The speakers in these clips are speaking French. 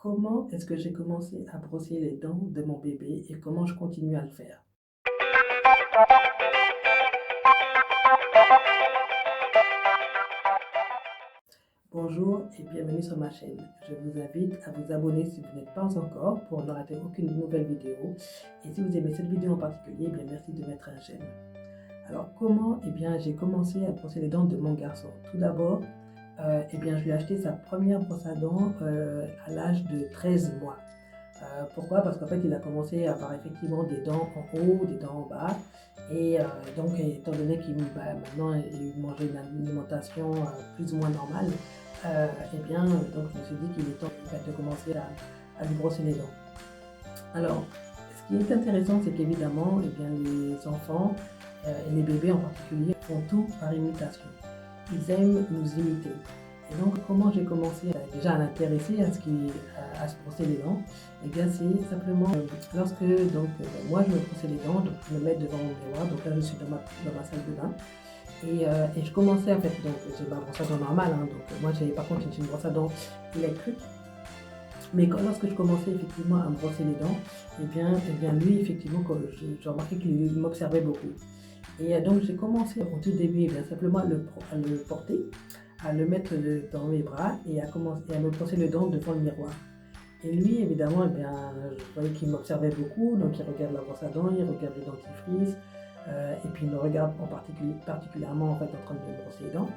comment est-ce que j'ai commencé à brosser les dents de mon bébé et comment je continue à le faire. Bonjour et bienvenue sur ma chaîne. Je vous invite à vous abonner si vous n'êtes pas encore pour ne rater aucune nouvelle vidéo. Et si vous aimez cette vidéo en particulier, eh bien merci de mettre un j'aime. Alors comment j'ai commencé à brosser les dents de mon garçon. Tout d'abord, je lui ai acheté sa première brosse à dents à l'âge de 13 mois. Pourquoi? Parce qu'en fait, il a commencé à avoir effectivement des dents en haut, des dents en bas. Et donc, étant donné qu'il maintenant il mangeait une alimentation plus ou moins normale, donc je me suis dit qu'il est temps de commencer à lui brosser les dents. Alors, ce qui est intéressant, c'est qu'évidemment, les enfants et les bébés en particulier font tout par imitation. Ils aiment nous imiter. Et donc, comment j'ai commencé déjà à l'intéresser à se brosser les dents? Eh bien, c'est simplement lorsque moi je me brossais les dents, donc je me mets devant mon miroir, donc là je suis dans ma salle de bain, et je commençais en fait, donc j'ai ma brosse à dents normale, donc moi j'ai par contre une brosse à dents électrique, mais lorsque je commençais effectivement à me brosser les dents, lui effectivement, j'ai remarqué qu'il m'observait beaucoup. Et donc j'ai commencé au tout début simplement à le porter, à le mettre dans mes bras et à me brosser les dents devant le miroir. Et lui, évidemment, je voyais qu'il m'observait beaucoup, donc il regarde la brosse à dents, il regarde le dentifrice, et puis il me regarde particulièrement en fait en train de me brosser les dents.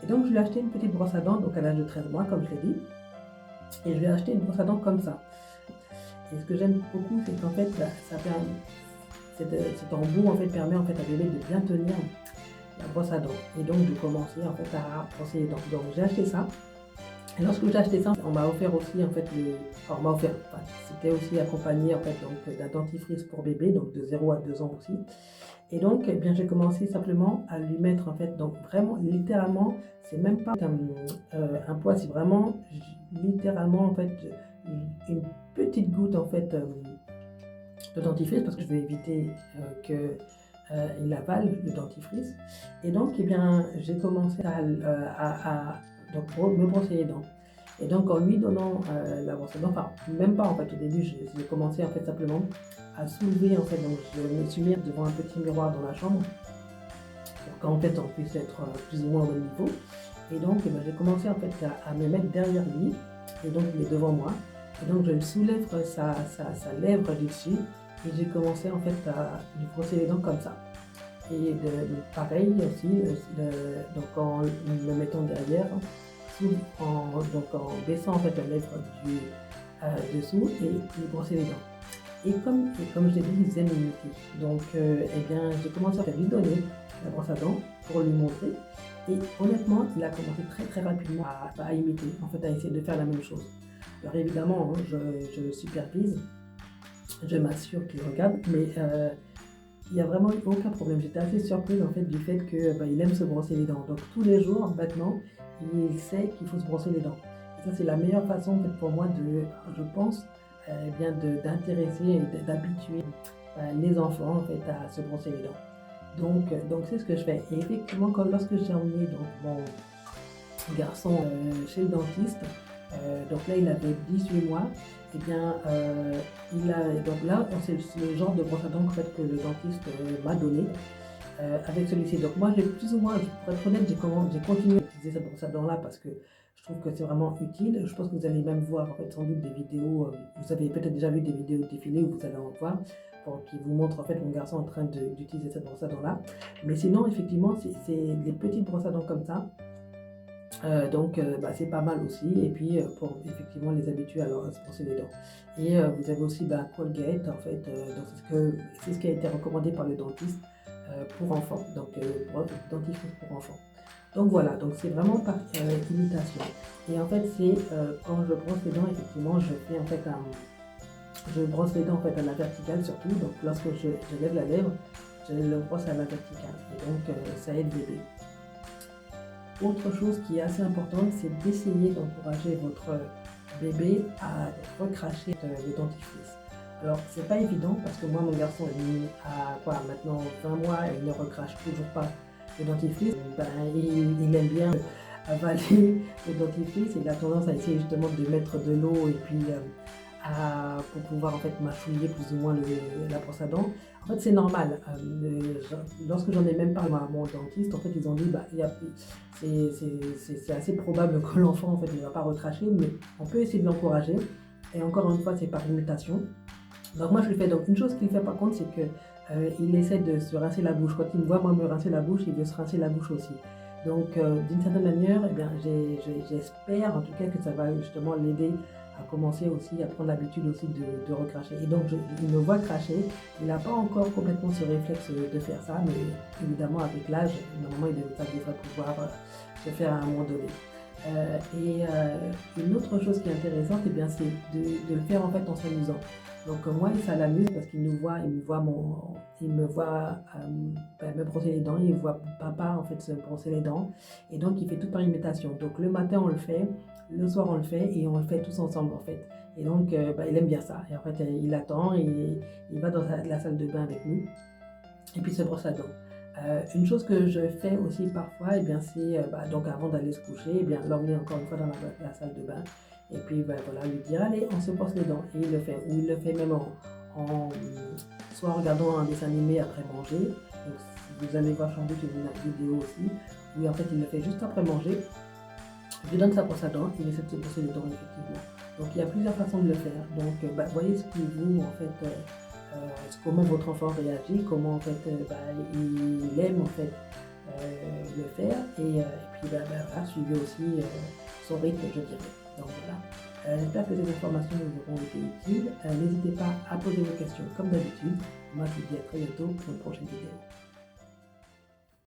Et donc je lui ai acheté une petite brosse à dents, donc à l'âge de 13 mois, comme je l'ai dit, et je lui ai acheté une brosse à dents comme ça. Et ce que j'aime beaucoup, c'est qu'en fait, cet embout en fait permet en fait à bébé de bien tenir la brosse à dents et donc de commencer en fait à brosser les dents. Donc j'ai acheté ça. Et lorsque j'ai acheté ça, on m'a offert aussi en fait c'était aussi accompagné en fait donc d'un dentifrice pour bébé, donc de 0 à 2 ans aussi. Et donc j'ai commencé simplement à lui mettre en fait, donc vraiment littéralement, c'est même pas un poids, c'est vraiment littéralement en fait une petite goutte en fait de dentifrice, parce que je vais éviter qu'il avale le dentifrice. Et donc j'ai commencé me brosser les dents. Et donc en lui donnant la brosse à dents, enfin même pas en fait au début, j'ai commencé en fait simplement à soulever en fait, donc je me suis mis devant un petit miroir dans la chambre pour qu'en fait on puisse être plus ou moins au même niveau. Et donc j'ai commencé en fait à me mettre derrière lui, et donc il est devant moi. Et donc je lui soulève sa lèvre du dessus et j'ai commencé en fait à lui brosser les dents comme ça. Et pareil aussi, donc en me mettant derrière, en baissant en fait la lèvre du dessous et lui brosser les dents. Et comme je l'ai dit, ils aiment imiter. Donc j'ai commencé à lui donner la brosse à dents pour lui montrer. Et honnêtement, il a commencé très très rapidement à imiter, en fait à essayer de faire la même chose. Alors évidemment, je le supervise, je m'assure qu'il regarde, mais il n'y a vraiment eu aucun problème. J'étais assez surprise en fait du fait qu'il aime se brosser les dents. Donc tous les jours maintenant, il sait qu'il faut se brosser les dents. Et ça c'est la meilleure façon en fait pour moi je pense, d'intéresser et d'habituer les enfants en fait à se brosser les dents. Donc c'est ce que je fais. Et effectivement, lorsque j'ai emmené donc mon garçon chez le dentiste, donc là il avait 18 mois, donc là c'est le genre de brosse à dents en fait, que le dentiste m'a donné avec celui-ci. Donc moi j'ai plus ou moins, pour être honnête, j'ai continué à utiliser cette brosse à dents là parce que je trouve que c'est vraiment utile. Je pense que vous allez même voir en fait sans doute des vidéos, vous avez peut-être déjà vu des vidéos défilées où vous allez en voir, qui vous montrent en fait mon garçon en train d'utiliser cette brosse à dents là. Mais sinon effectivement c'est des petites brosses à dents comme ça. C'est pas mal aussi, et puis pour effectivement les habituer à se brosser les dents. Et vous avez aussi Colgate en fait, donc c'est ce qui a été recommandé par le dentiste pour enfants, donc dentifrice pour enfants. Donc voilà, donc c'est vraiment par imitation. Et en fait c'est quand je brosse les dents, effectivement je brosse les dents en fait à la verticale surtout, donc lorsque je lève la lèvre, je le brosse à la verticale, et donc ça aide bébé. Autre chose qui est assez importante, c'est d'essayer d'encourager votre bébé à recracher le dentifrice. Alors, c'est pas évident parce que moi, mon garçon a maintenant 20 mois et il ne recrache toujours pas le dentifrice. Il aime bien avaler le dentifrice, il a tendance à essayer justement de mettre de l'eau et puis pour pouvoir en fait mâchouiller plus ou moins la brosse à dents. En fait, c'est normal. Lorsque j'en ai même parlé à mon dentiste, en fait, ils ont dit bah, c'est assez probable que l'enfant en fait ne va pas recracher, mais on peut essayer de l'encourager. Et encore une fois, c'est par imitation. Donc moi, je le fais. Donc une chose qu'il fait par contre, c'est que il essaie de se rincer la bouche. Quand il me voit moi me rincer la bouche, il veut se rincer la bouche aussi. Donc d'une certaine manière, eh bien, j'espère en tout cas que ça va justement l'aider à commencer aussi à prendre l'habitude aussi de recracher. Et donc il me voit cracher, il n'a pas encore complètement ce réflexe de faire ça, mais évidemment avec l'âge, normalement ça devrait pouvoir se faire à un moment donné. Une autre chose qui est intéressante, eh bien, c'est de le faire en fait en s'amusant. Donc moi, ça l'amuse parce qu'il me voit me brosser les dents, il voit papa en fait se brosser les dents, et donc il fait tout par imitation. Donc le matin on le fait, le soir on le fait, et on le fait tous ensemble en fait. Et donc il aime bien ça. Et en fait il attend et il va dans la salle de bain avec nous, et puis il se brosse la dent. Une chose que je fais aussi parfois, eh bien, c'est donc avant d'aller se coucher, eh bien, l'emmener encore une fois dans la salle de bain. Et puis voilà, lui dire allez, on se brosse les dents. Et il le fait. Ou il le fait même soit en regardant un dessin animé après manger. Donc vous allez voir sans doute une vidéo aussi, où en fait il le fait juste après manger. Je lui donne sa brosse à dents, il essaie de se brosser les dents effectivement. Donc il y a plusieurs façons de le faire. Donc voyez ce qui vous en fait. Comment votre enfant réagit, comment en fait il aime en fait le faire, et puis voilà, suivez aussi son rythme, je dirais. Donc voilà, j'espère que ces informations vous auront été utiles. N'hésitez pas à poser vos questions comme d'habitude. Moi je vous dis à très bientôt pour une prochaine vidéo.